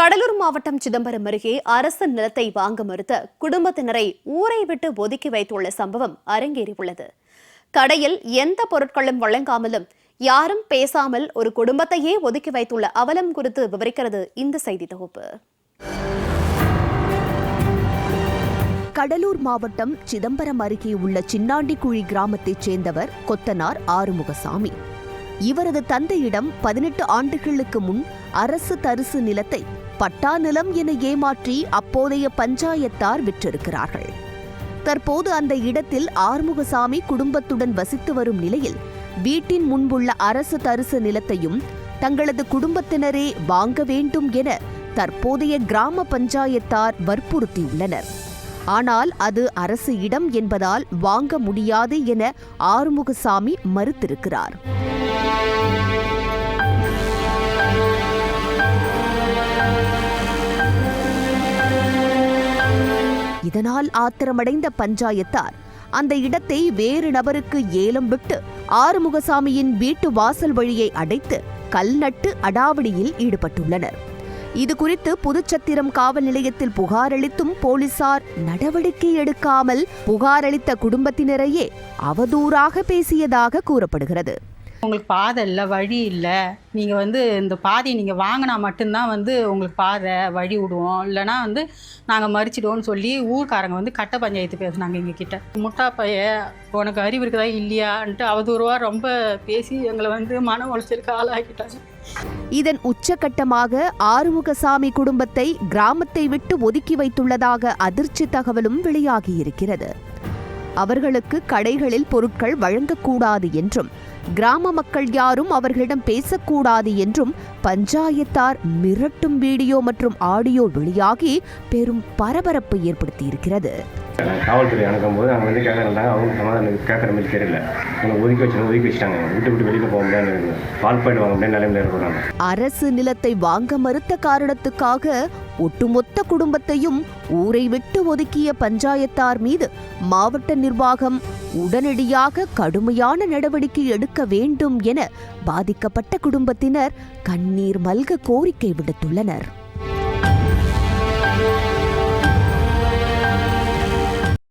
கடலூர் மாவட்டம் சிதம்பரம் அருகே அரசு நிலத்தை வாங்க மறுத்த குடும்பத்தினரை ஊரை விட்டு ஒதுக்கி வைத்துள்ள சம்பவம் அரங்கேறியுள்ளது. கடையில் எந்த பொருட்களும் வழங்காமலும் யாரும் பேசாமல் ஒரு குடும்பத்தையே ஒதுக்கி வைத்துள்ள அவலம் குறித்து விவரிக்கிறது இந்த செய்தி தொகுப்பு. கடலூர் மாவட்டம் சிதம்பரம் அருகே உள்ள சின்னாண்டிக்குழி கிராமத்தைச் சேர்ந்தவர் கொத்தனார் ஆறுமுகசாமி. இவரது தந்தையிடம் 18 ஆண்டுகளுக்கு முன் அரசு தரிசு நிலத்தை பட்டா நிலம் என ஏமாற்றி அப்போதைய பஞ்சாயத்தார் விற்றிருக்கிறார்கள். தற்போது அந்த இடத்தில் ஆறுமுகசாமி குடும்பத்துடன் வசித்து வரும் நிலையில் வீட்டின் முன்புள்ள அரசு தரிசு நிலத்தையும் தங்களது குடும்பத்தினரே வாங்க வேண்டும் என தற்போதைய கிராம பஞ்சாயத்தார் வற்புறுத்தியுள்ளனர். ஆனால் அது அரசு இடம் என்பதால் வாங்க முடியாது என ஆறுமுகசாமி மறுத்திருக்கிறார். இதனால் ஆத்திரமடைந்த பஞ்சாயத்தார் அந்த இடத்தை வேறு நபருக்கு ஏலம் விட்டு ஆறுமுகசாமியின் வீட்டு வாசல் வழியை அடைத்து கல் நட்டு அடாவடியில் ஈடுபட்டுள்ளனர். இதுகுறித்து புதுச்சத்திரம் காவல் நிலையத்தில் புகாரளித்தும் போலீசார் நடவடிக்கை எடுக்காமல் புகாரளித்த குடும்பத்தினரையே அவதூறாக பேசியதாக கூறப்படுகிறது. உங்களுக்கு பாதை இல்லை, வழி இல்லை, நீங்கள் இந்த பாதையை நீங்கள் வாங்கினா மட்டும்தான் உங்களுக்கு பாதை வழி விடுவோம், இல்லைனா நாங்கள் மறிச்சிடுவோம்னு சொல்லி ஊர்க்காரங்க கட்ட பஞ்சாயத்து பேசுனாங்க எங்ககிட்ட. முட்டா பைய உனக்கு அறிவு இருக்குதா இல்லையான்ட்டு அவதூறுவா ரொம்ப பேசி எங்களை மன உளைச்சலுக்கு ஆளாக்கிட்டாங்க. இதன் உச்சகட்டமாக ஆறுமுகசாமி குடும்பத்தை கிராமத்தை விட்டு ஒதுக்கி வைத்துள்ளதாக அதிர்ச்சி தகவலும் வெளியாகியிருக்கிறது. அவர்களுக்கு கடைகளில் பொருட்கள் வழங்கக்கூடாது என்றும் கிராம மக்கள் யாரும் அவர்களிடம் பேசக்கூடாது என்றும் பஞ்சாயத்தார் மிரட்டும் வீடியோ மற்றும் ஆடியோ வெளியாகி பெரும் பரபரப்பு ஏற்படுத்தியிருக்கிறது. காவல்துறை அணுகும் போது அவங்க கேட்கறாங்க, அவங்க சமாதானம் கேட்கற மாதிரி தெரியல, ஒதுக்கி வச்சுட்டாங்க, விட்டு வெளியில போக முடியாது, பால் பாயிண்ட் வாங்க முடியாது நிலைமையில இருக்கிறாங்க. அரசு நிலத்தை வாங்க மறுத்த காரணத்துக்காக ஒட்டுமொத்த குடும்பத்தையும் ஊரை விட்டு ஒதுக்கிய பஞ்சாயத்தார் மீது மாவட்ட நிர்வாகம் உடனடியாக கடுமையான நடவடிக்கை எடுக்க வேண்டும் என பாதிக்கப்பட்ட குடும்பத்தினர் கண்ணீர் மல்க கோரிக்கை விடுத்துள்ளனர்.